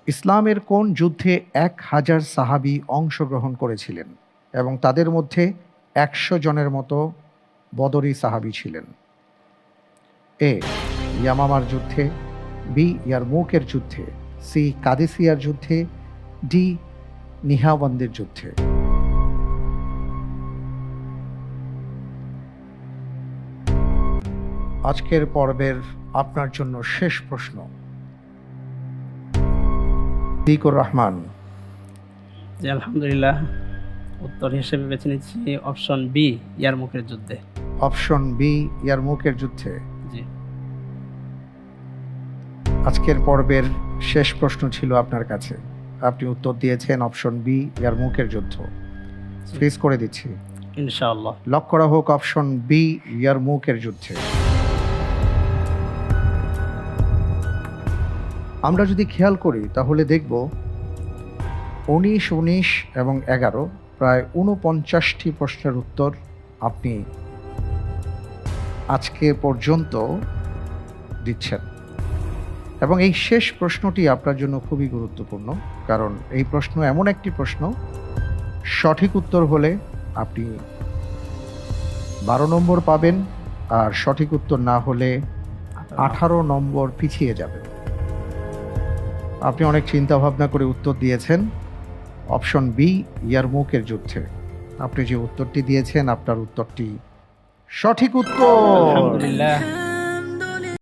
ইসলামের কোন যুদ্ধে ১,০০০ সাহাবী অংশগ্রহণ করেছিলেন এবং তাদের মধ্যে ১০০ জনের মতো বদরী সাহাবী ছিলেন? এ. ইয়ামামার যুদ্ধে, বি. ইয়ারমুকের যুদ্ধে, সি. কাদেসিয়ার যুদ্ধে, ডি. নিহাওয়ান্দের যুদ্ধে। আজকের পর্বের আপনার জন্য শেষ প্রশ্ন। দিকুর রহমান। জি আলহামদুলিল্লাহ, উত্তর হিসেবে বেছে নিচ্ছি অপশন বি, ইয়ারমুকের যুদ্ধে। অপশন বি, ইয়ারমুকের যুদ্ধে। জি আজকের পর্বের শেষ প্রশ্ন ছিল আপনার কাছে, আপনি উত্তর দিয়েছেন অপশন বি, ইয়ারমুকের যুদ্ধ। ফ্রিজ করে দিচ্ছি, ইনশাআল্লাহ। লক করা হোক অপশন বি, ইয়ারমুকের যুদ্ধে। আমরা যদি খেয়াল করি তাহলে দেখব ১৯, ১৯ এবং ১১ প্রায় ৪৯টি প্রশ্নের উত্তর আপনি আজকে পর্যন্ত দিচ্ছেন, এবং এই শেষ প্রশ্নটি আপনার জন্য খুবই গুরুত্বপূর্ণ, কারণ এই প্রশ্ন এমন একটি প্রশ্ন, সঠিক উত্তর হলে আপনি ১২ নম্বর পাবেন, আর সঠিক উত্তর না হলে ১৮ নম্বর পিছিয়ে যাবেন। আপনি অনেক চিন্তা ভাবনা করে উত্তর দিয়েছেন অপশন বি, ইয়ারমুকের যুদ্ধে। আপনি যে উত্তরটি দিয়েছেন আপনার উত্তরটি সঠিক উত্তর। আলহামদুলিল্লাহ।